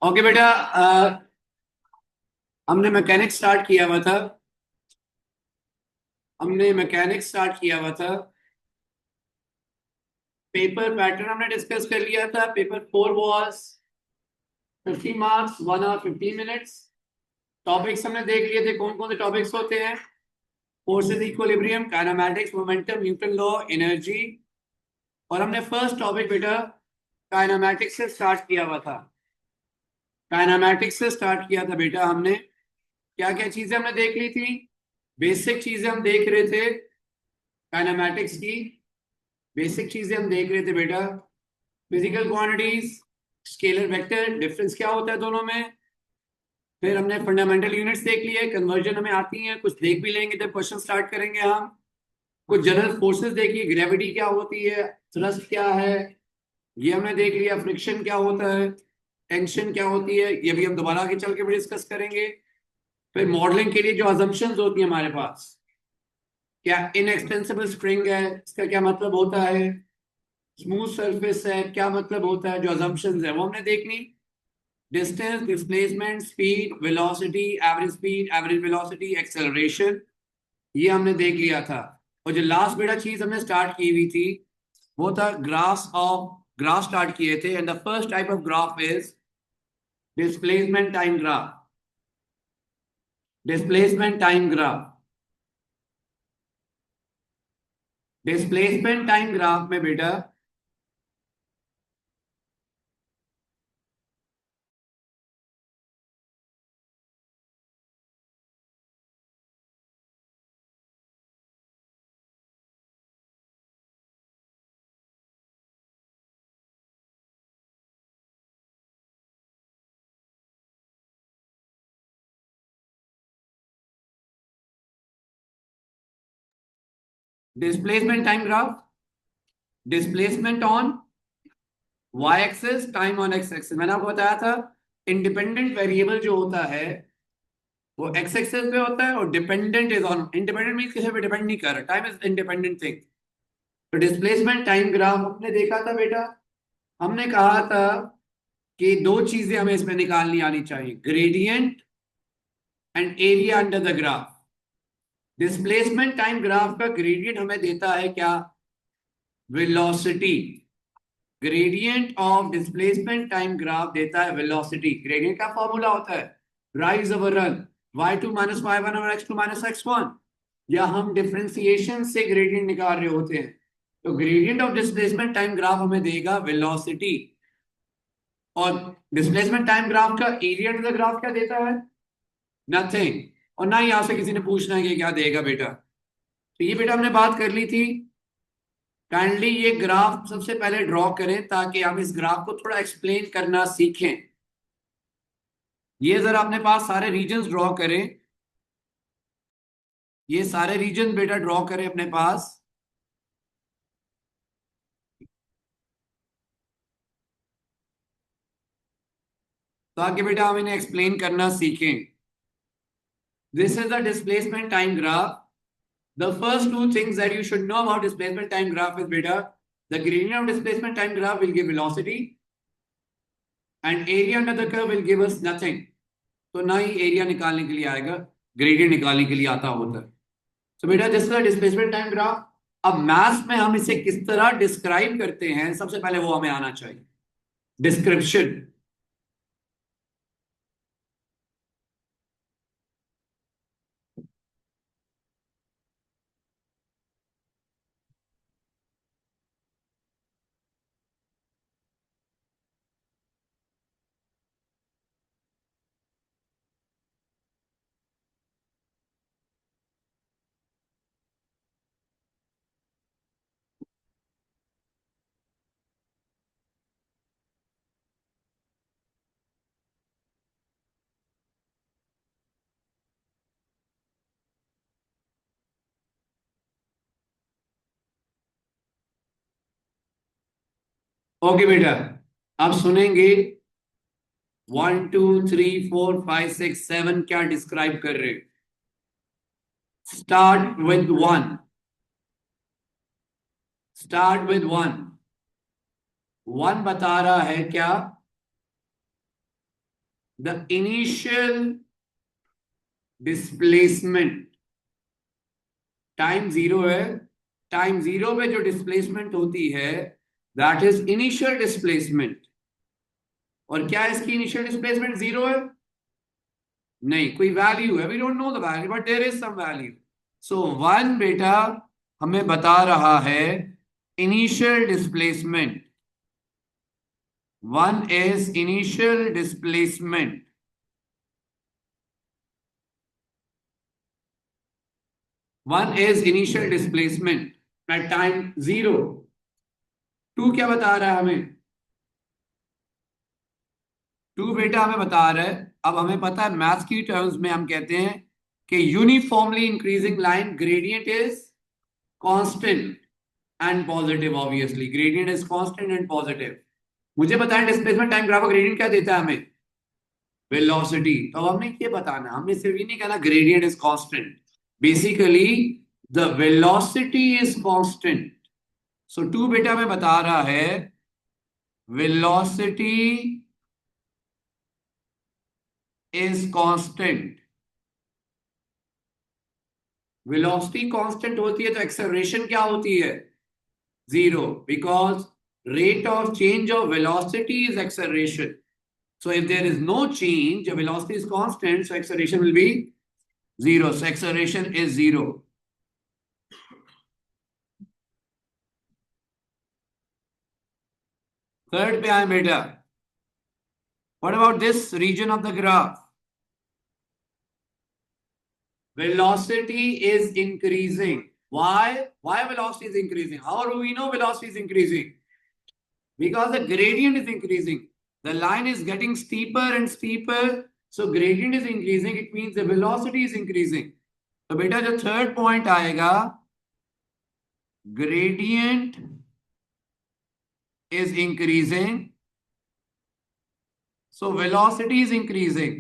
Okay बेटा। हमने mechanic start किया हुआ था। पेपर पैटर्न हमने डिस्कस कर लिया था। Paper 4 was 50 marks, 1 hour 15 minutes। Topics हमने देख लिए थे, कौन कौन से टॉपिक्स होते हैं। Forces, equilibrium, kinematics, momentum, Newton law, energy. और हमने फर्स्ट टॉपिक बेटा काइनेमैटिक्स से स्टार्ट किया हुआ था। काइनेमैटिक्स से स्टार्ट किया था बेटा हमने। क्या क्या चीजें हमने देख ली थी? बेसिक चीजें हम देख रहे थे काइनेमैटिक्स की। बेसिक चीजें हम देख रहे थे बेटा। Physical quantities, scalar vector, difference क्या होता है दोनों में। फिर हमने फंडामेंटल यूनिट्स देख लिए, कन्वर्जन हमें आती है, कुछ देख भी लेंगे जब क्वेश्चन स्टार्ट करेंगे हम। कुछ जनरल फोर्सेस देखिए, ग्रेविटी क्या होती है, थ्रस्ट क्या है, ये हमने देख लिया। फ्रिक्शन क्या होता है, टेंशन क्या होती है, ये भी हम दोबारा आगे चल के भी डिस्कस करेंगे। फिर मॉडलिंग के लिए जो अजम्पशंस होती है हमारे पास, क्या इनएक्सटेंसिबल स्प्रिंग है, इसका क्या मतलब होता है। स्मूथ सरफेस है, क्या मतलब होता है, जो अजम्पशंस है वो हमने देख ली। Distance, displacement, speed, velocity, average velocity, acceleration, ये हमने देख लिया था। और जो लास्ट बेटा चीज हमने स्टार्ट की हुई थी वो था ग्राफ स्टार्ट किए थे। And the first type of graph is displacement time graph. Displacement time graph displacement time graph में बेटा displacement time graph, displacement on Y axis, time on X axis. मैंने आपको बताया था इंडिपेंडेंट वेरिएबल जो होता है वो एक्स एक्सिस पे होता है, और dependent is on. Independent mean किसी पे डिपेंड नहीं कर रहा, टाइम इज इंडिपेंडेंट थिंग। तो डिस्प्लेसमेंट टाइम ग्राफ हमने देखा था बेटा। हमने कहा था कि दो चीजें हमें इसमें निकालनी आनी चाहिए, gradient and area under the graph. Displacement time graph का ग्रेडियंट हमें देता है क्या? Velocity. Gradient of displacement time graph देता है वेलोसिटी। ग्रेडियंट का फॉर्मूला होता है rise over run, y2 minus y1 और x2 माइनस x1। या हम डिफरेंशिएशन से ग्रेडियंट निकाल रहे होते हैं, तो gradient of displacement time graph हमें देगा वेलोसिटी। और डिस्प्लेसमेंट टाइम ग्राफ का एरिया टू द ग्राफ क्या देता है? नथिंग। और ना ही यहां से किसी ने पूछना है कि क्या देगा बेटा। तो ये बेटा हमने बात कर ली थी। काइंडली ये ग्राफ सबसे पहले ड्रॉ करें ताकि हम इस ग्राफ को थोड़ा एक्सप्लेन करना सीखें। ये जरा अपने पास सारे रीजन्स ड्रॉ करें। ये सारे रीजन बेटा ड्रॉ करें अपने पास, ताकि बेटा हम इन्हें एक्सप्लेन करना सीखें। This is the displacement time graph. The first two things that you should know about displacement time graph is beta. The gradient of displacement time graph will give velocity and area under the curve will give us nothing. तो ना ही area निकालने के लिए आएगा, gradient निकालने के लिए आता होता है। तो बेटा this is displacement time graph. अब मैथ्स में हम इसे किस तरह डिस्क्राइब करते हैं, सबसे पहले वो हमें आना चाहिए, डिस्क्रिप्शन। ओके बेटा, अब सुनेंगे 1 2 3 4 5 6 7 क्या डिस्क्राइब कर रहे। Start with one. Start with one. One बता रहा है क्या? the initial displacement, time zero है, टाइम जीरो पे जो डिस्प्लेसमेंट होती है दैट इज इनिशियल डिस्प्लेसमेंट। और क्या इसकी इनिशियल डिस्प्लेसमेंट जीरो है? नहीं, कोई वैल्यू है, we don't know the value but there is some value. So one बेटा हमें बता रहा है initial displacement, one is initial displacement, one is initial displacement at time zero. Two क्या बता रहा है हमें? टू बेटा हमें बता रहा है, अब हमें पता है मैथ्स की टर्म्स में हम कहते हैं कि uniformly increasing line gradient is constant and positive. Obviously gradient is constant and positive. मुझे बताएं डिस्प्लेसमेंट टाइम ग्राफ ग्रेडियंट क्या देता है हमें? वेलोसिटी। तो अब हमने ये बताना, हमने सिर्फ ये नहीं कहना gradient is constant, basically the velocity is constant. So two बेटा में बता रहा है velocity is constant. Velocity constant होती है तो एक्सेलरेशन क्या होती है? Zero, because rate of change of velocity is acceleration. So if there is no change, the velocity is constant, so acceleration will be zero. So acceleration is zero. Third पे आए बेटा, what about this region of the graph? Velocity is increasing. Why? Why velocity is increasing? How do we know velocity is increasing? Because the gradient is increasing. The line is getting steeper and steeper. So gradient is increasing. It means the velocity is increasing. तो बेटा जो third point आएगा, gradient is increasing. So velocity is increasing.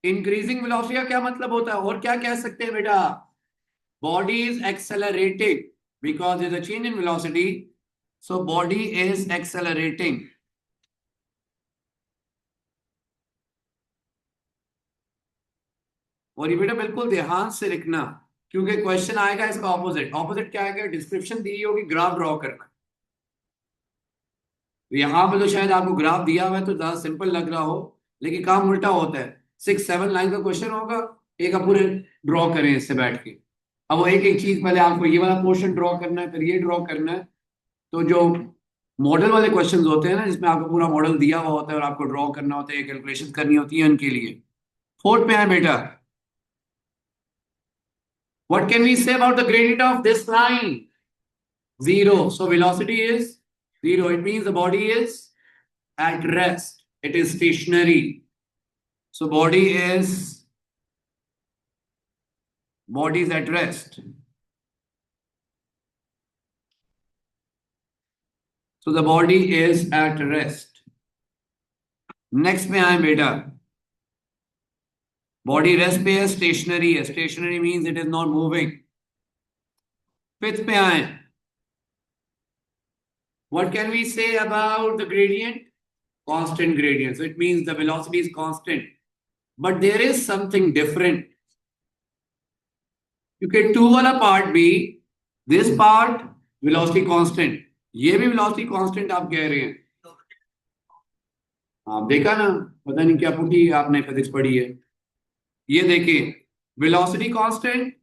Increasing velocity का क्या मतलब होता है और क्या कह सकते हैं बेटा? Body is accelerating because there is a change in velocity, so body is accelerating. और ये बेटा बिल्कुल ध्यान से लिखना, क्योंकि क्वेश्चन आएगा इसका ऑपोजिट। ऑपोजिट क्या आएगा? डिस्क्रिप्शन दी होगी, ग्राफ ड्रॉ करना। यहां पे तो शायद आपको ग्राफ दिया हुआ है तो ज्यादा सिंपल लग रहा हो, लेकिन काम उल्टा होता है। 6-7 लाइन का क्वेश्चन होगा, एक आप पूरे ड्रॉ करें इससे बैठ के। अब वो एक एक चीज, पहले आपको ये वाला पोर्शन ड्रॉ करना है, फिर ये ड्रॉ करना है। तो जो मॉडल वाले क्वेश्चंस होते हैं ना, जिसमें आपको पूरा मॉडल दिया हुआ होता है और आपको ड्रॉ करना होता है, कैलकुलेशन करनी होती है उनके लिए। फोर्थ पे है बेटा, what can we say about the gradient of this line? Zero. So velocity is zero. It means the body is at rest. It is stationary. So body is at rest. So the body is at rest. Next में आए बेटा, body rest पे है, stationary है। Stationary means it is not moving. Fifth पे आए, what can we say about the gradient? Constant gradient. So it means the velocity is constant. But there is something different. क्योंकि to वाला part भी, this part velocity constant, ये भी velocity constant आप कह रहे हैं। आप देखा ना, पता नहीं क्या पुटी आपने फिजिक्स पढ़ी है। ये देखिए वेलोसिटी कांस्टेंट,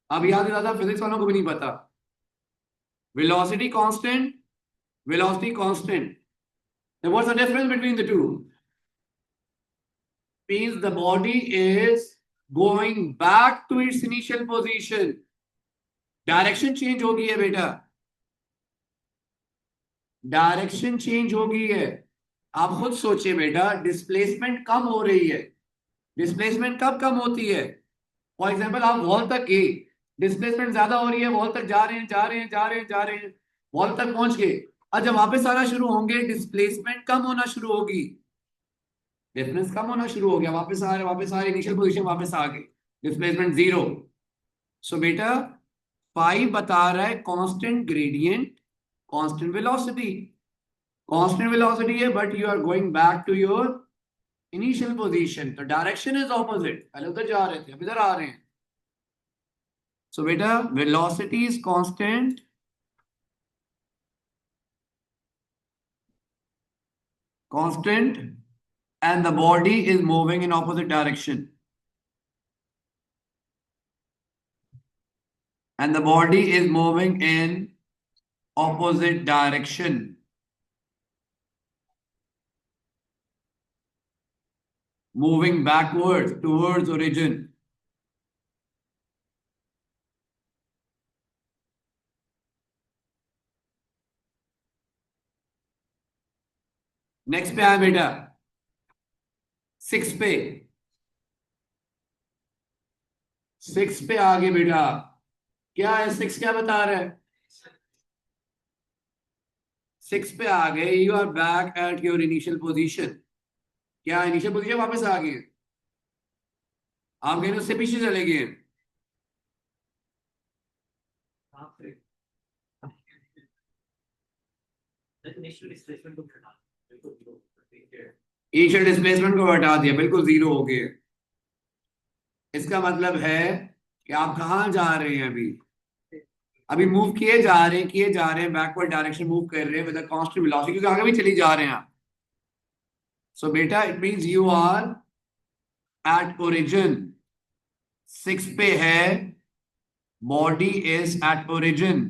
अब याद ज्यादा फिजिक्स वालों को भी नहीं पता। Velocity constant, velocity constant, what's the difference between the two? Means the body is going back to its initial position. Direction change हो गई है बेटा, डायरेक्शन चेंज हो गई है। आप खुद सोचिए बेटा, डिस्प्लेसमेंट कम हो रही है। डिस्प्लेसमेंट कब कम होती है? फॉर एग्जांपल आप वॉल तक गए, डिस्प्लेसमेंट ज्यादा हो रही है, वॉल तक जा रहे हैं जा रहे हैं जा रहे हैं जा रहे हैं, वॉल तक पहुंच गए। और जब वापस आना शुरू होंगे, डिस्प्लेसमेंट कम होना शुरू होगी, डिफरेंस कम होना शुरू हो गया, वापस आ रहे इनिशियल पोजीशन वापस आ गए, डिस्प्लेसमेंट जीरो। सो बेटा 5 बता रहा है constant gradient, constant velocity. Constant velocity है but you are going back to your initial position, तो डायरेक्शन इज ऑपोजिट। पहले उधर जा रहे थे, अब इधर आ रहे हैं। सो बेटा velocity is constant and the body is moving in opposite direction. And the body is moving in opposite direction. Moving backwards towards origin. Next पे आए बेटा 6 पे। 6 पे आगे बेटा क्या है? 6 क्या बता रहा है? 6 पे आ गए, you are back at your initial position. क्या इनिशियल पोजीशन वापस आ गए? आप गए उससे पीछे चले गए। इनिशियल डिस्प्लेसमेंट को हटा दिया, बिल्कुल जीरो हो गए। इसका मतलब है कि आप कहाँ जा रहे हैं? अभी मूव किए जा रहे हैं बैकवर्ड डायरेक्शन मूव कर रहे हैं विद कांस्टेंट वेलोसिटी, क्योंकि आगे भी चली जा रहे हैं आप। सो बेटा it means you are at origin. 6 पे है बॉडी इज एट ओरिजिन।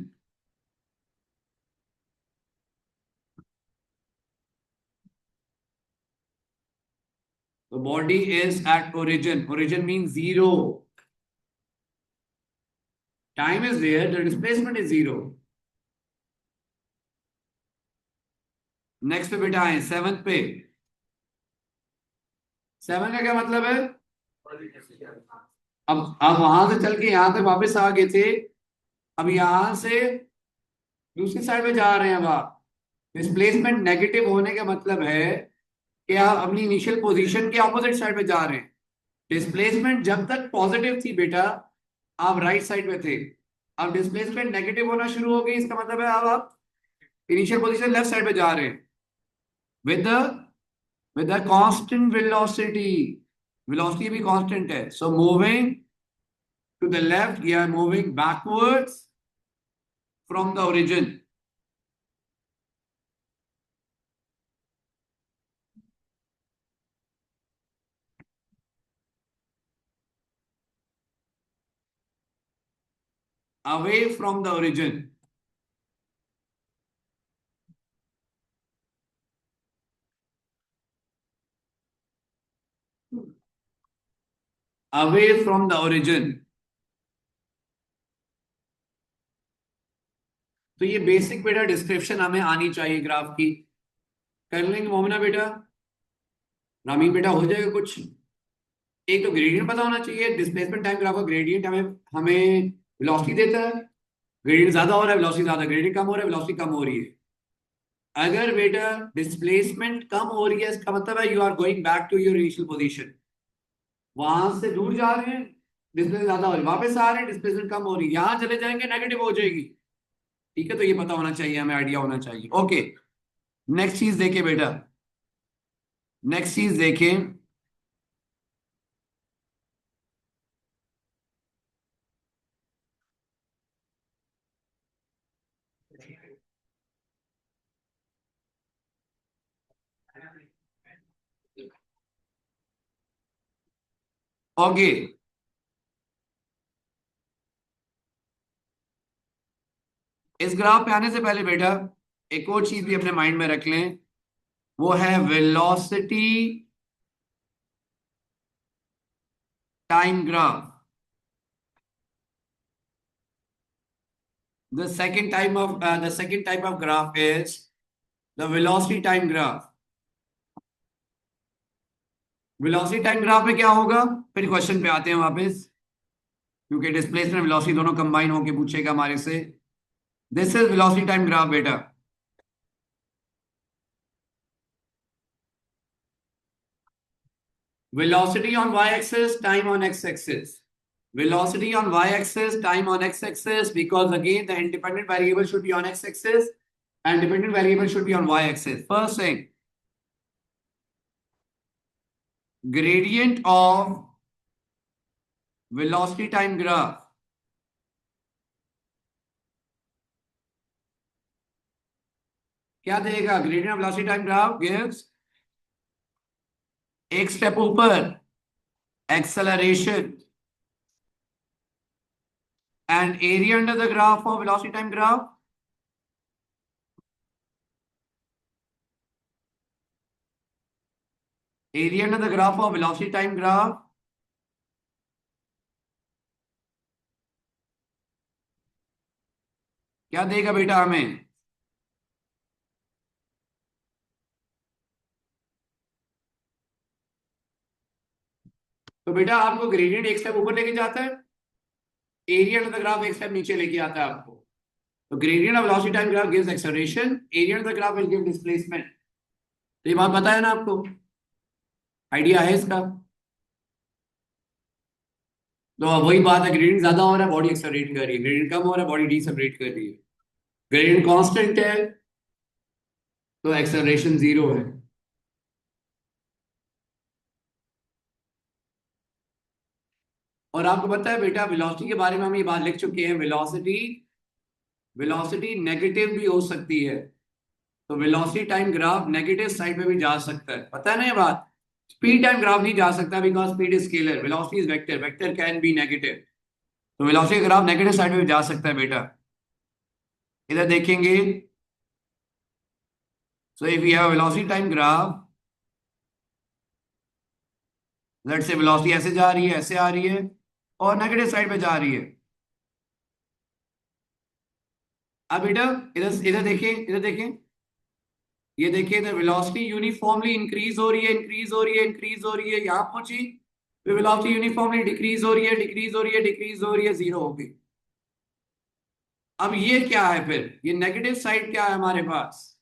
तो body is at origin, origin mean zero. Time is there, the displacement is zero. Next पे बेटा है 7 पे। 7 का क्या मतलब है? अब वहां से चल के यहां तक वापस आ गए थे, अब यहां से दूसरी साइड में जा रहे हैं। अब आप डिस्प्लेसमेंट नेगेटिव होने का मतलब है कि आप अपनी इनिशियल पोजीशन के ऑपोजिट साइड में जा रहे हैं। डिस्प्लेसमेंट जब तक पॉजिटिव थी बेटा आप राइट साइड में थे, अब डिस्प्लेसमेंट नेगेटिव होना शुरू हो गई, इसका मतलब है अब आप इनिशियल पोजीशन लेफ्ट साइड में जा रहे हैं with the constant velocity. Velocity भी कांस्टेंट है, so moving to the left you are moving backwards from the origin. away from the origin. Away from the origin. तो ये बेसिक बेटा description हमें आनी चाहिए ग्राफ की। कर लेंगे मोमिना बेटा? रामीन बेटा हो जाएगा कुछ? एक तो ग्रेडियंट पता होना चाहिए, डिस्प्लेसमेंट टाइम ग्राफ का ग्रेडियंट हमें हमें वेलोसिटी देता है। ग्रेडियंट ज्यादा हो रहा है वेलोसिटी ज्यादा, ग्रेडियंट कम हो रहा है वेलोसिटी कम हो रही है। अगर बेटा डिस्प्लेसमेंट कम हो रही है इसका मतलब है you are going back to your initial position. वहां से दूर जा रहे हैं, डिस्प्लेसमेंट ज्यादा हो रही है, वापस आ रहे हैं डिस्प्लेसमेंट कम हो रही है, यहां चले जाएंगे नेगेटिव हो जाएगी। ठीक है, तो ये पता होना चाहिए हमें, आइडिया होना चाहिए। ओके नेक्स्ट चीज देखे बेटा, नेक्स्ट चीज देखें। ओके इस ग्राफ पे आने से पहले बेटा एक और चीज भी अपने माइंड में रख लें, वो है velocity time graph. The second type of graph is the velocity time graph. Velocity time graph में क्या होगा? फिर क्वेश्चन पे आते हैं वापस, क्योंकि डिस्प्लेसमेंट वेलोसिटी दोनों कंबाइन होके पूछेगा हमारे से। This is velocity time graph बेटा। Velocity on y axis, time on x axis. velocity on y-axis, time on x-axis, because again the independent variable should be on x-axis and dependent variable should be on y-axis. First thing, gradient of velocity time graph. क्या देगा? Gradient of velocity time graph gives एक step ऊपर acceleration and area under the graph of velocity time graph. Area under the graph of velocity time graph क्या देगा बेटा हमें? तो बेटा आपको ग्रेडियंट एक स्टेप ऊपर लेके जाता है, एरिया अंडर द ग्राफ एक स्टेप नीचे लेके आता है आपको. तो gradient of velocity time graph gives acceleration, area under the graph will give displacement. तो ये बात पता है ना आपको? आइडिया है इसका? तो वही बात है, ग्रेडियंट ज्यादा हो रहा है बॉडी एक्सेलरेट कर रही है, ग्रेडियंट कम हो रहा है बॉडी डिसेलरेट कर रही है. ग्रेडियंट कांस्टेंट है तो एक्सेलरेशन जीरो है. और आपको पता है बेटा वेलोसिटी के बारे में हम ये बात लिख चुके हैं, वेलोसिटी नेगेटिव भी हो सकती है. तो velocity time graph negative side पे भी जा सकता है, पता है ना ये बात? स्पीड टाइम ग्राफ नहीं जा सकता because speed is scalar, velocity is vector, vector can be negative. तो वेलोसिटी ग्राफ नेगेटिव साइड पे भी जा सकता है बेटा. इधर देखेंगे, so if you have velocity time graph, let's say velocity ऐसे जा रही है, ऐसे आ रही है और नेगेटिव साइड पे जा रही है. अब बेटा इधर इधर देखें, इधर देखें, ये देखिए इधर वेलोसिटी यूनिफॉर्मली इंक्रीज हो रही है, इंक्रीज हो रही है, इंक्रीज हो रही है, यहां पहुंची. फिर वेलोसिटी यूनिफॉर्मली डिक्रीज हो रही है, डिक्रीज हो रही है, डिक्रीज हो रही है, जीरो हो गई. अब ये क्या है? फिर ये नेगेटिव साइड क्या है हमारे पास?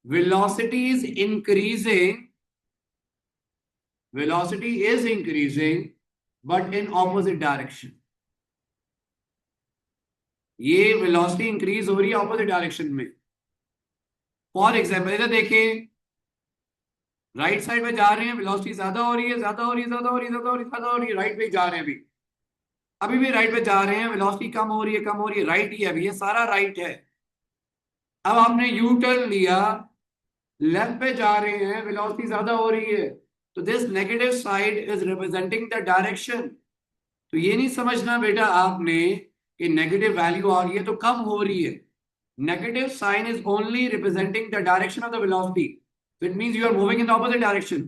Velocity is increasing, velocity is increasing but in opposite direction. ये वेलोसिटी इंक्रीज हो रही है ऑपोजिट डायरेक्शन में. फॉर एग्जाम्पल इधर देखिए, राइट साइड में जा रहे हैं, वेलोसिटी ज्यादा हो रही है, ज्यादा हो रही है, ज्यादा हो रही है, ज्यादा हो रही है, ज्यादा हो रही है, राइट पे जा रहे हैं अभी, अभी भी राइट पे जा रहे हैं, वेलोसिटी कम हो रही है, कम हो रही है, राइट ही है अभी, ये सारा राइट है. अब आपने यू टर्न लिया, लेफ्ट पे जा रहे हैं, वेलोसिटी ज्यादा हो रही है, तो this negative side is representing the direction. तो ये नहीं समझना बेटा आपने कि नेगेटिव वैल्यू आ रही है तो कम हो रही है. Negative sign is only representing the direction of the velocity. So it means you are moving in the opposite direction.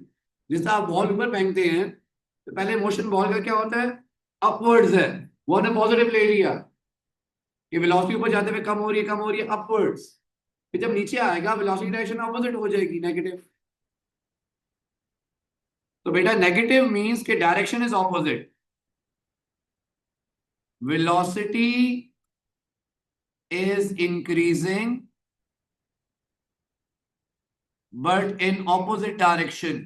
जैसे आप बॉल ऊपर फेंकते हैं तो पहले मोशन बॉल का क्या होता है? अपवर्ड्स है. वो ने पॉजिटिव ले लिया कि वेलोसिटी ऊपर जाते हुए कम हो रही है, कम हो रही है, अपवर्ड्स. फिर जब नीचे आएगा वेलोसिटी डायरेक्शन ऑपोजिट हो जाएगी, नेगेटिव. तो बेटा नेगेटिव मींस के direction is opposite. Velocity is increasing but in opposite direction.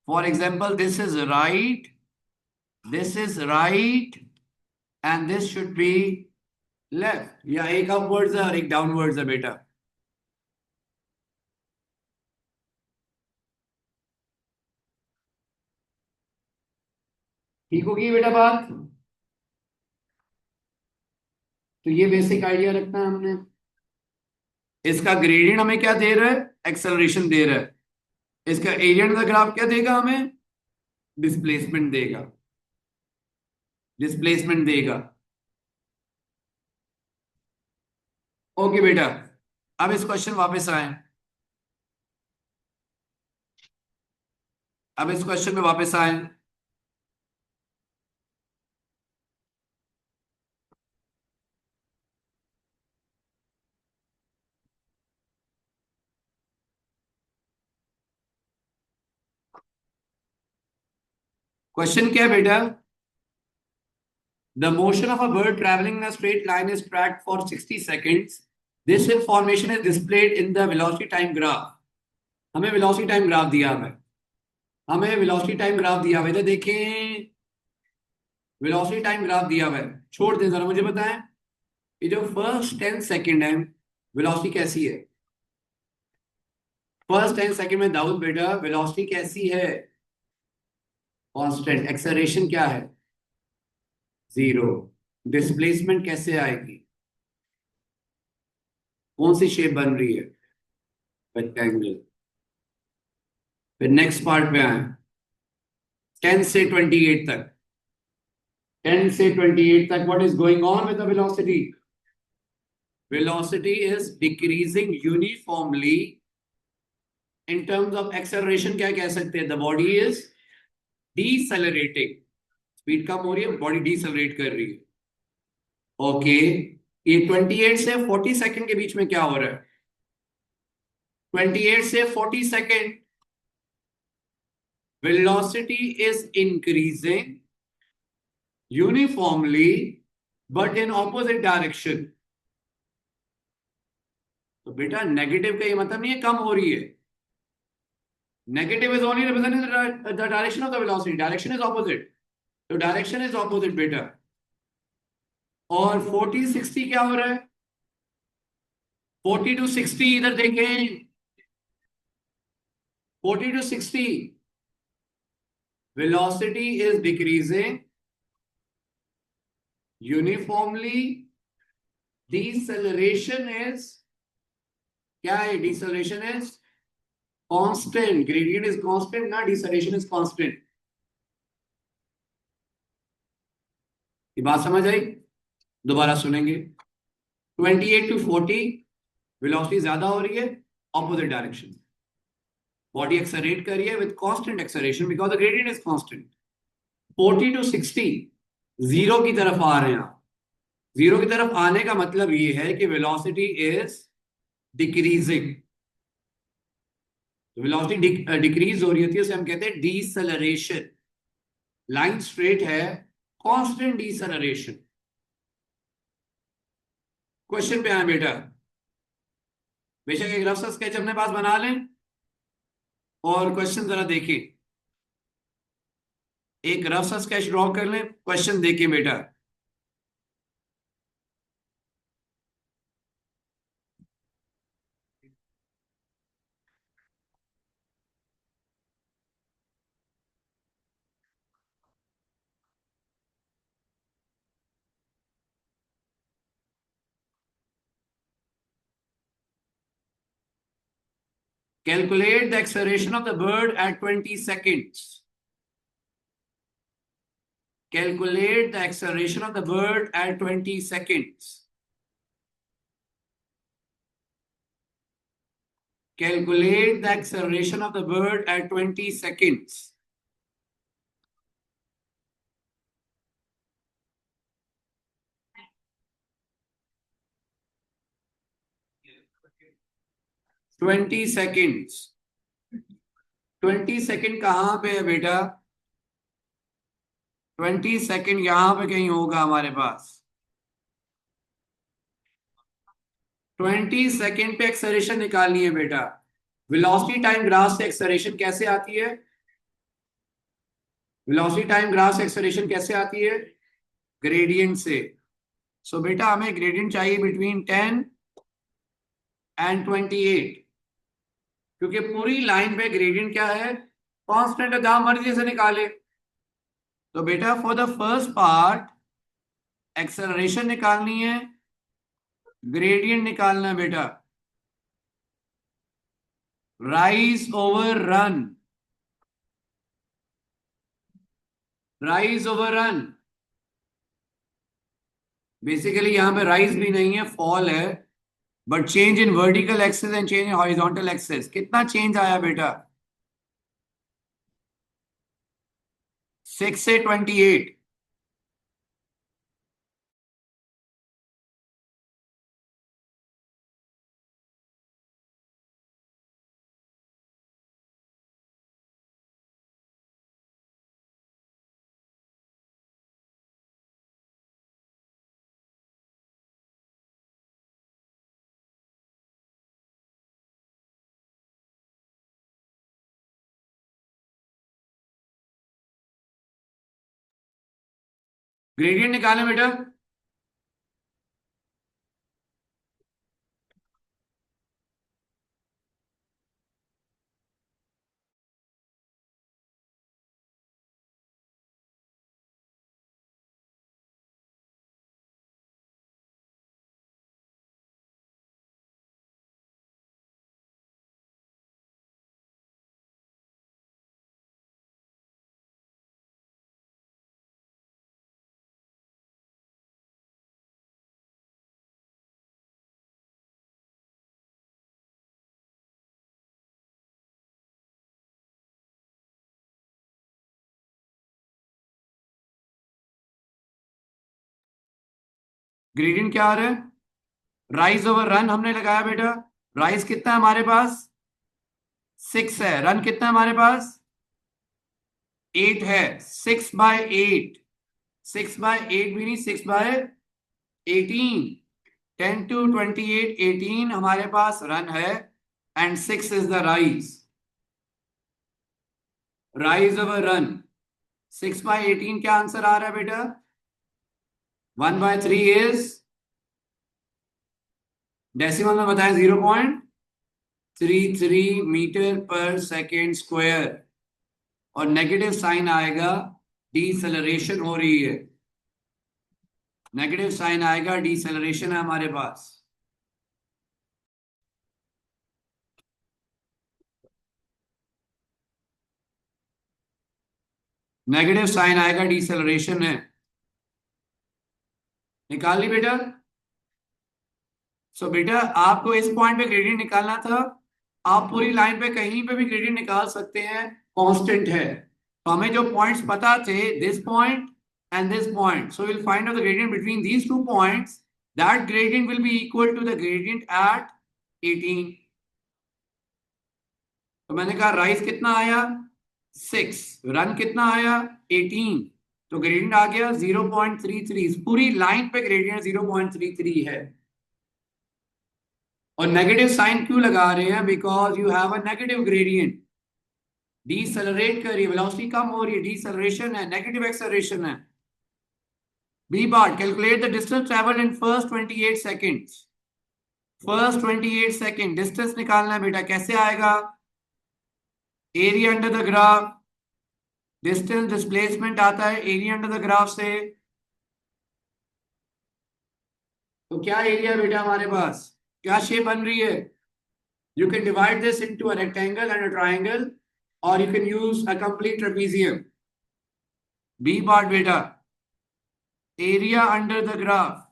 For example, this is right, and this should be left. या एक upwards है और एक downwards है बेटा. ठीक होगी बेटा बात? तो ये बेसिक आइडिया रखना है हमने. इसका ग्रेडियंट हमें क्या दे रहा है? एक्सेलरेशन दे रहा है. इसका एरिया अंडर द ग्राफ क्या देगा हमें? डिस्प्लेसमेंट देगा, डिस्प्लेसमेंट देगा. ओके बेटा, अब इस क्वेश्चन वापस आए, अब इस क्वेश्चन में वापस आए. क्वेश्चन क्या है बेटा? The motion of a bird traveling in a straight line is tracked for 60 seconds. This information is displayed in the velocity time graph. हमें velocity time graph दिया है. हमें वेलोसिटी टाइम ग्राफ दिया हुआ है, देखें वेलोसिटी टाइम ग्राफ दिया हुआ है, छोड़ दें जरा, मुझे बताएं ये जो फर्स्ट 10 सेकेंड है वेलोसिटी कैसी है? फर्स्ट 10 सेकेंड में दाऊद बेटा वेलोसिटी कैसी है? कांस्टेंट। एक्सेलरेशन क्या है? जीरो। डिस्प्लेसमेंट कैसे आएगी? कौन सी शेप बन रही है? रेक्टेंगल। फिर नेक्स्ट पार्ट में आए, 10 से 28 तक। 10 से 28 तक what is going on with the velocity? Velocity is decreasing uniformly. In terms of acceleration क्या कह सकते हैं? The body is decelerating. Speed कम हो रही है, बॉडी डीसेलरेट कर रही है। ओके, ये 28 से 40 सेकंड के बीच में क्या हो रहा है? 28 से 40 second velocity is increasing uniformly but in opposite direction। तो बेटा नेगेटिव का ये मतलब नहीं है कम हो रही है। Negative is only representing the direction of the velocity, direction is opposite. तो डायरेक्शन इज ऑपोजिट बेटा। और 40-60 क्या हो रहा है? 40 to 60 इधर देखें, 40 to 60 velocity is decreasing uniformly। deceleration is क्या है? deceleration is constant। gradient is constant ना, deceleration is constant। ये बात समझ आई? दोबारा सुनेंगे। 28 to 40 वेलोसिटी ज्यादा हो रही है, ऑपोजिट डायरेक्शन। बॉडी एक्सेलरेट कर रही है with constant acceleration because the gradient is constant. 40 to 60 zero की तरफ आ रहे हैं आप। जीरो की तरफ आने का मतलब ये है कि velocity is decreasing. Velocity decrease हो रही होती है, उसे हम कहते हैं डीसेलरेशन। लाइन स्ट्रेट है, कांस्टेंट डीसेलरेशन। क्वेश्चन पे आए बेटा। बेशक एक रफ सा स्केच अपने पास बना लें और क्वेश्चन जरा देखें। एक रफ सा स्केच ड्रॉ कर लें, क्वेश्चन देखें बेटा। Calculate the acceleration of the bird at 20 seconds. Calculate the acceleration of the bird at 20 seconds. Calculate the acceleration of the bird at 20 seconds. Twenty seconds. 20 second कहां पे है बेटा? 20 second यहां पे कहीं होगा हमारे पास। 20 सेकेंड पे एक्सेलरेशन निकालनी है बेटा। वेलोसिटी टाइम ग्राफ से एक्सेलरेशन कैसे आती है? वेलोसिटी टाइम ग्राफ से एक्सेलरेशन कैसे आती है? ग्रेडियंट से। सो बेटा हमें ग्रेडियंट चाहिए बिटवीन 10 and 28, क्योंकि पूरी लाइन पे ग्रेडियंट क्या है? कांस्टेंट है, जहां मर्जी से निकाले। तो बेटा for the first part acceleration निकालनी है, ग्रेडियंट निकालना है बेटा। Rise over run, rise over run. Basically यहां पे राइज भी नहीं है, फॉल है। But change in vertical access and change in horizontal axis, कितना चेंज आया बेटा? 6 से 28। ग्रेडियंट निकालें बेटा। ग्रेडियंट क्या आ रहा है? राइज ओवर रन हमने लगाया बेटा। राइज कितना है हमारे पास? 6 है। रन कितना है हमारे पास? 8 है। 6/8। 6/8 भी नहीं, 6/18। 10 to 28, 18 हमारे पास रन है and 6 is the rise. Rise over run 6/18 क्या आंसर आ रहा है बेटा? 1/3 इज डेसिमल में बताएं 0.33 मीटर पर सेकेंड स्क्वायर। और नेगेटिव साइन आएगा, डीसेलरेशन हो रही है। नेगेटिव साइन आएगा, डीसेलरेशन है हमारे पास। नेगेटिव साइन आएगा, डीसेलरेशन है। निकाल ली बेटा? सो बेटा आपको इस पॉइंट पे ग्रेडियंट निकालना था। आप पूरी लाइन पे कहीं पे भी ग्रेडियंट निकाल सकते हैं, कांस्टेंट है। तो हमें जो पॉइंट्स पता थे, this point and this point, so will find out the gradient between these two points. That gradient will be equal to the gradient at 18। तो मैंने कहा राइज कितना आया? 6। रन कितना आया? 18। तो ग्रेडियंट आ गया 0.33। पूरी लाइन पे ग्रेडियंट 0.33 है। और नेगेटिव साइन क्यों लगा रहे हैं? Because you have a negative gradient. Decelerate कर रही है, वेलोसिटी कम हो रही है, डीसेलरेशन है, नेगेटिव एक्सेलरेशन है। B part calculate the distance travelled in first 28 seconds. First 28 second distance निकालना है बेटा। कैसे आएगा? Area under the graph, distance displacement आता है एरिया अंडर द ग्राफ से। तो क्या एरिया बेटा हमारे पास? क्या शेप बन रही है? You can divide this into a rectangle and a triangle, or you can use a complete trapezium. B part beta, area under the graph.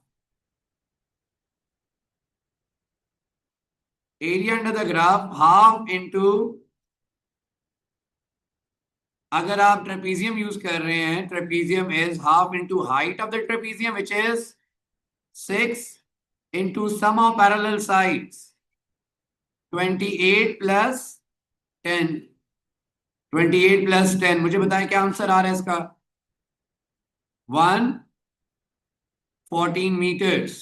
Area under the graph half into, अगर आप trapezium use कर रहे हैं, trapezium is half into height of the trapezium, which is 6 into sum of parallel sides, 28 plus 10। 28 plus 10, मुझे बताएं क्या answer आ रहा है इसका? 114 meters।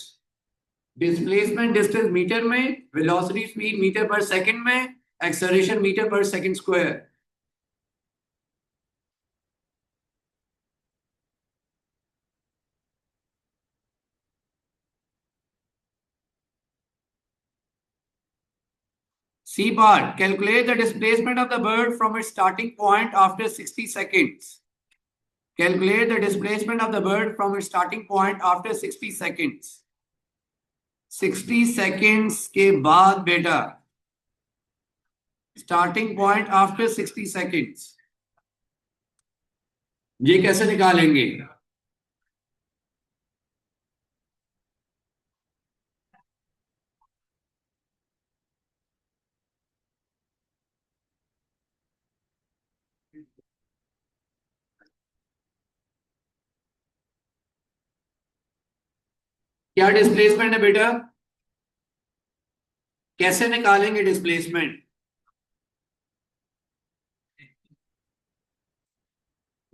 डिस्प्लेसमेंट डिस्टेंस मीटर में, वेलोसिटी स्पीड मीटर पर सेकंड में, एक्सेलरेशन मीटर पर second square. C part calculate the displacement of the bird from its starting point after 60 seconds. Calculate the displacement of the bird from its starting point after 60 seconds. 60 seconds के बाद बेटा, starting point after 60 seconds, ये कैसे निकालेंगे? क्या displacement है बेटा? कैसे निकालेंगे डिस्प्लेसमेंट?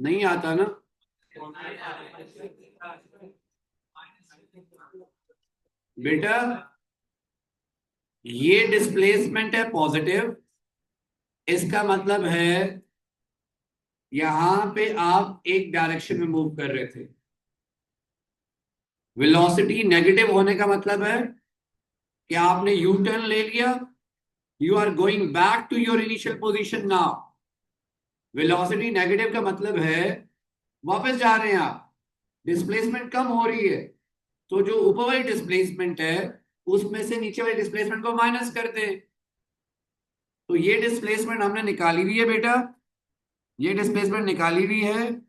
नहीं आता ना? बेटा ये डिस्प्लेसमेंट है पॉजिटिव, इसका मतलब है यहां पे आप एक डायरेक्शन में मूव कर रहे थे। वेलोसिटी नेगेटिव होने का मतलब है कि आपने यू टर्न ले लिया, you are going back to your initial position now. Velocity negative का मतलब है वापस जा रहे हैं आप, डिस्प्लेसमेंट कम हो रही है, तो जो ऊपर वाली डिस्प्लेसमेंट है उसमें से नीचे वाली डिस्प्लेसमेंट को माइनस कर दें। तो ये डिस्प्लेसमेंट हमने निकाली हुई है बेटा, ये डिस्प्लेसमेंट निकाली हुई है,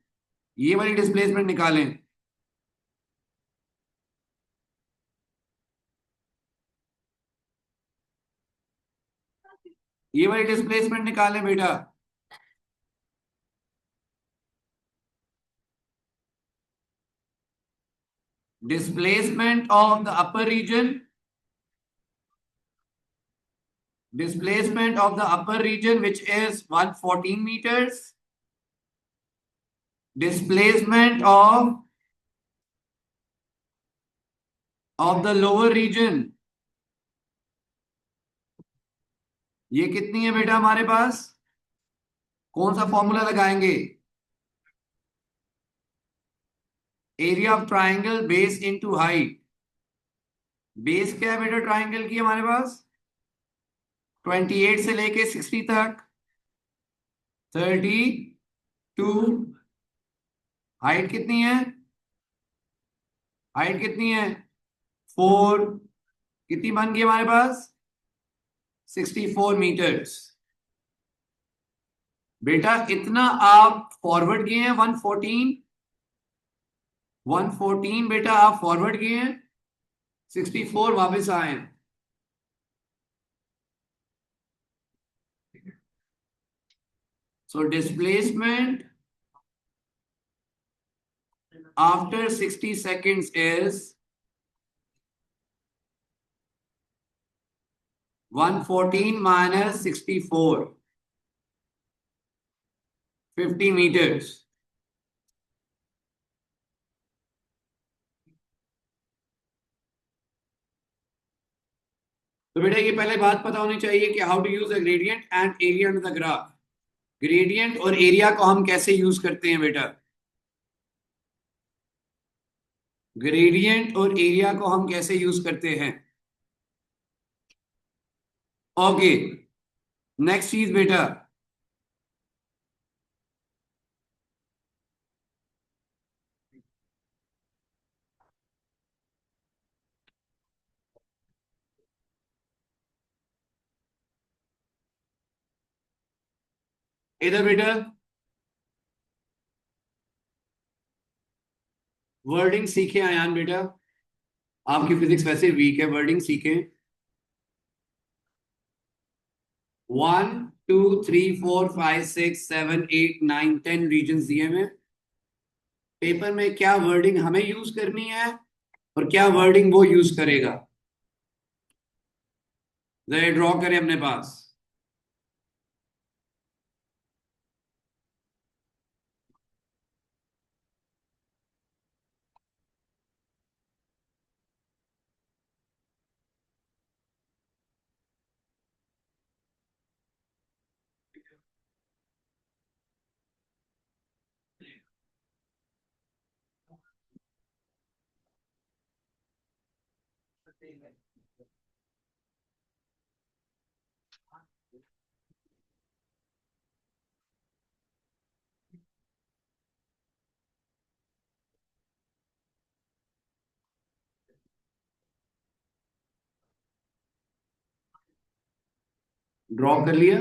ये वाली डिस्प्लेसमेंट निकालें। ये वाली डिस्प्लेसमेंट निकालें बेटा। Displacement of the upper region, displacement of the upper region which is 114 meters, displacement of the lower region, ये कितनी है बेटा हमारे पास, कौन सा फॉर्मूला लगाएंगे, area of triangle base into height. Base क्या है बेटा ट्राइंगल की हमारे पास, 28 से लेके 60 तक, 32। हाइट कितनी है, हाइट कितनी है 4, कितनी बन गई हमारे पास 64 मीटर्स। बेटा इतना आप फॉरवर्ड गए हैं 114, 114 बेटा आप फॉरवर्ड गए हैं, 64 वापस आए हैं। So displacement after 60 seconds is 114 minus 64, 50 meters। तो बेटा ये पहले बात पता होनी चाहिए कि how to use a gradient and area under the graph. Gradient और एरिया को हम कैसे यूज करते हैं बेटा, ग्रेडियंट और एरिया को हम कैसे यूज करते हैं। ओके, नेक्स्ट चीज बेटा, इधर बेटा वर्डिंग सीखे आयान बेटा, आपकी फिजिक्स वैसे वीक है, वर्डिंग सीखें। 1 2 3 4 5 6 7 8 9 10 रीजन दिए में, पेपर में क्या वर्डिंग हमें यूज करनी है और क्या वर्डिंग वो यूज करेगा, जरा ड्रॉ करें अपने पास। ड्रॉ कर लिया।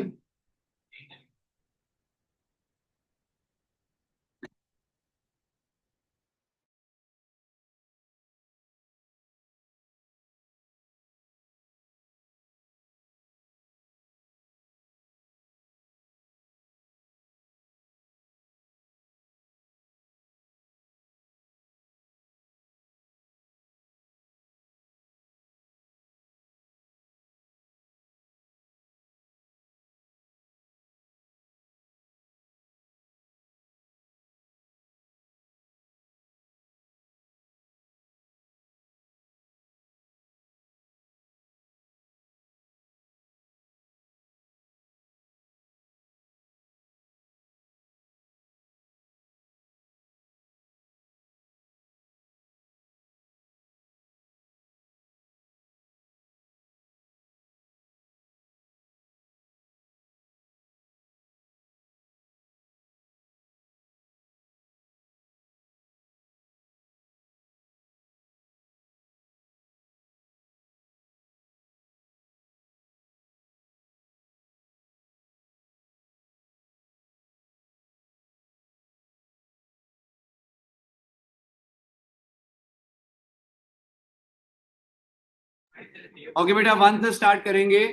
ओके बेटा, 1 से स्टार्ट करेंगे।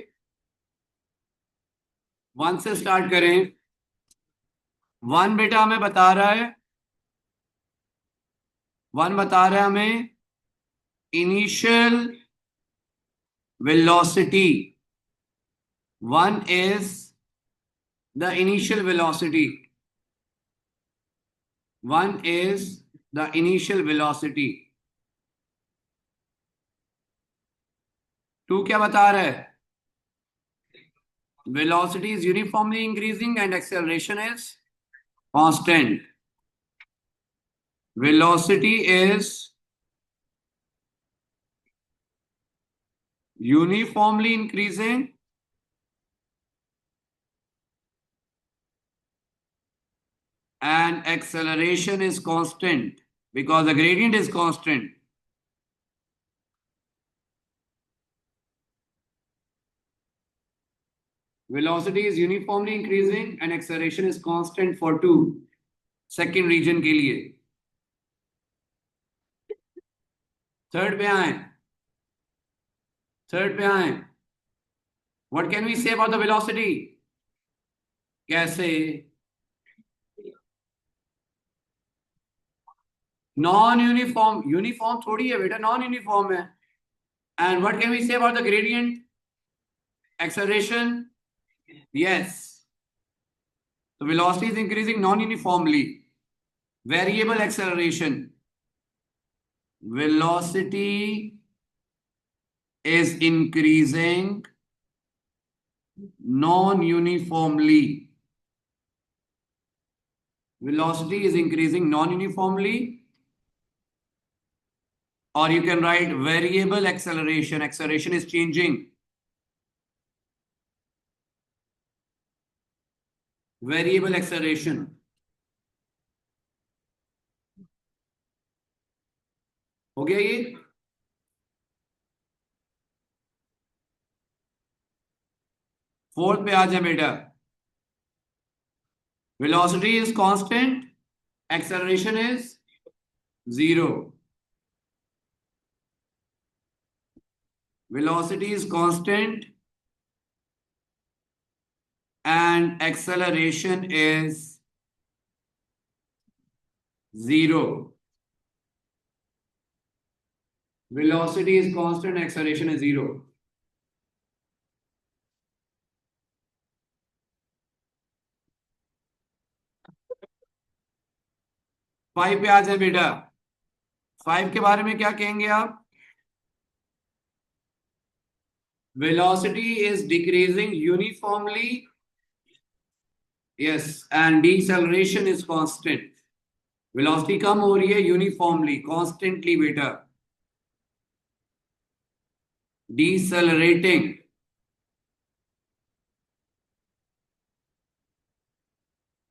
1 से स्टार्ट करें। 1 बेटा हमें बता रहा है, 1 बता रहा है हमें initial velocity. 1 is the initial velocity. 1 is the initial velocity. 2 क्या बता रहा है? Velocity is uniformly increasing and acceleration is constant. Velocity is uniformly increasing and acceleration is constant because the gradient is constant. Velocity is uniformly increasing and acceleration is constant for 2. Second region के लिए. Third पे आए. Third पे आए. What can we say about the velocity? कैसे? Non uniform, uniform थोड़ी है बेटा, नॉन यूनिफॉर्म है. And what can we say about the gradient? Acceleration? Yes. The velocity is increasing non-uniformly. Variable acceleration. Velocity is increasing non-uniformly. Velocity is increasing non-uniformly. Or you can write variable acceleration. Acceleration is changing. Variable acceleration. हो गया ये? Fourth पे आ जाए बेटा. Velocity is constant. Acceleration is 0. Velocity is constant and acceleration is 0. Velocity is constant, acceleration is 0. Five पे आ जाए बेटा. 5 के बारे में क्या कहेंगे आप? Velocity is decreasing uniformly. Yes, and deceleration is constant. Velocity कम हो रही है uniformly, constantly बेटा. Decelerating.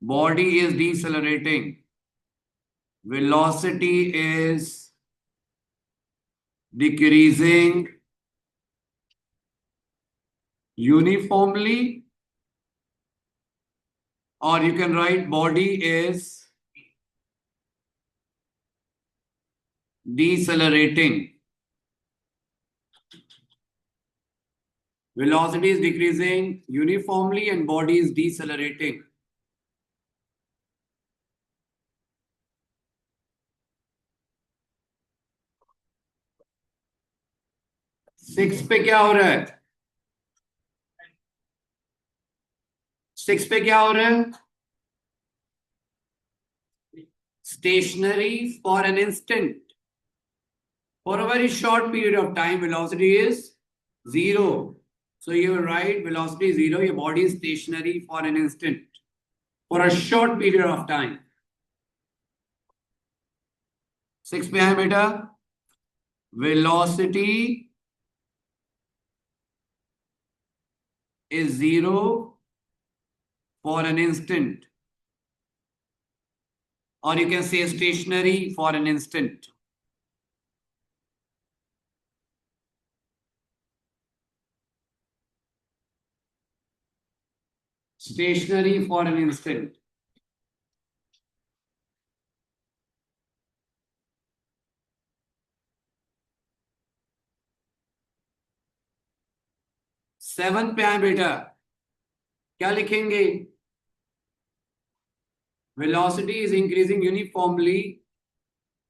Body is decelerating. Velocity is decreasing uniformly, or you can write body is decelerating. Velocity is decreasing uniformly and body is decelerating. Six पे क्या हो रहा है? 6 पे क्या हो रहा है? Stationary for an instant. For a very short period of time, velocity is 0. So you will write velocity is 0. Your body is stationary for an instant. For a short period of time. 6 पे है बेटा. Velocity is 0 for an instant. Or you can say stationary for an instant. Stationary for an instant. 7 पे आए बेटा, क्या लिखेंगे? Velocity is increasing uniformly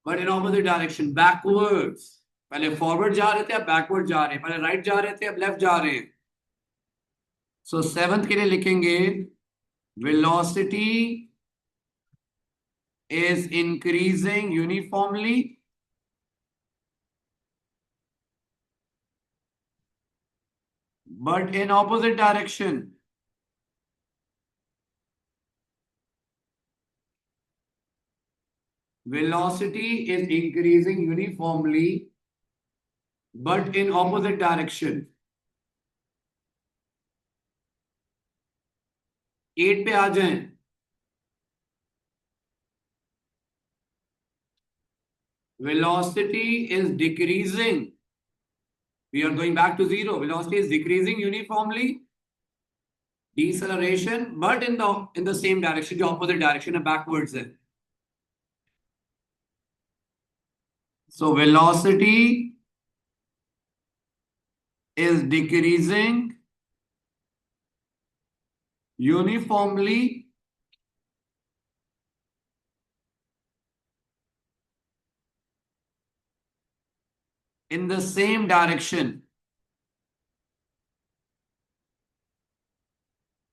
but in opposite direction, backwards. पहले forward जा रहे थे, अब बैकवर्ड जा रहे हैं। पहले राइट जा रहे थे, अब लेफ्ट जा रहे हैं। सो सेवंथ के लिए लिखेंगे velocity is increasing uniformly but in opposite direction. Velocity is increasing uniformly but in opposite direction. 8 पे आ जाएं। Velocity is decreasing. We are going back to zero. Velocity is decreasing uniformly. Deceleration, but in the same direction, the opposite direction, and backwards. So velocity is decreasing uniformly in the same direction.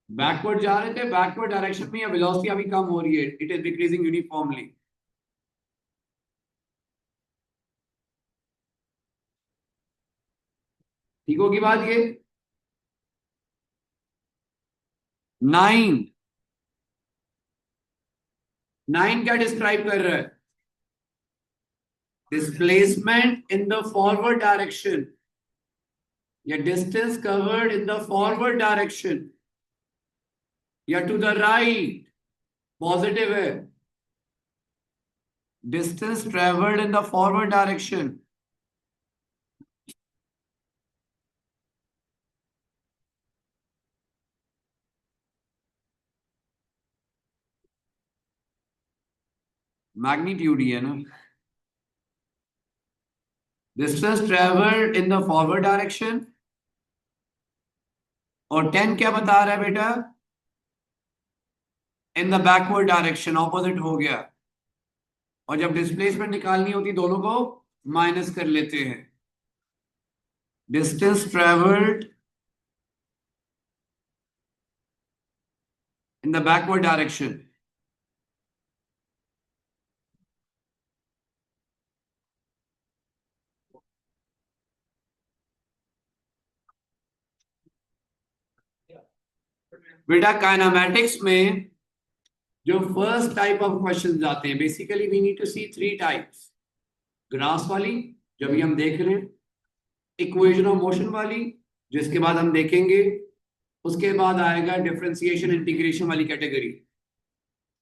Backward जा रहे थे, backward direction में या velocity अभी कम हो रही है, it is decreasing uniformly. ठीक होगी बात ये? 9 क्या डिस्क्राइब कर रहा है? Displacement in the forward direction या distance covered in the forward direction या टू द राइट, पॉजिटिव है। Distance travelled in the forward direction magnitude ही है ना। Distance travelled in the forward direction और 10 क्या बता रहा है बेटा? In the backward direction, opposite हो गया। और जब डिस्प्लेसमेंट निकालनी होती दोनों को माइनस कर लेते हैं। Distance travelled in the backward direction बेटा काइनेमैटिक्स में जो फर्स्ट टाइप ऑफ क्वेश्चंस आते हैं, basically we need to see 3 types. Graph वाली जो भी हम देख रहे हैं, इक्वेशन ऑफ मोशन वाली जिसके बाद हम देखेंगे, उसके बाद आएगा डिफरेंशिएशन इंटीग्रेशन वाली कैटेगरी।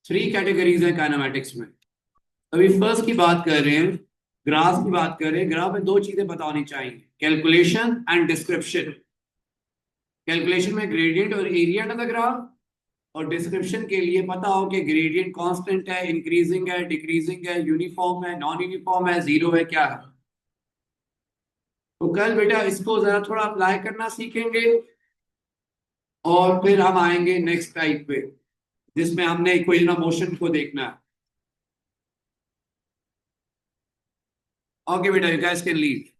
3 कैटेगरीज है काइनेमैटिक्स में। अभी फर्स्ट की बात कर रहे हैं, ग्राफ की बात कर रहे हैं। ग्राफ में 2 चीजें पता होनी चाहिए, कैलकुलेशन एंड डिस्क्रिप्शन। कैलकुलेशन में ग्रेडियंट और एरिया ऑफ द ग्राफ, और डिस्क्रिप्शन के लिए पता हो कि ग्रेडियंट कांस्टेंट है, इंक्रीजिंग है, डिक्रीजिंग है, यूनिफॉर्म है, नॉन यूनिफॉर्म है, जीरो है, क्या है। तो कल बेटा इसको जरा थोड़ा अप्लाई करना सीखेंगे और फिर हम आएंगे नेक्स्ट टाइप पे जिसमें हमने इक्वेशन ऑफ मोशन को देखना है। ओके बेटा, यू गाइस कैन लीव।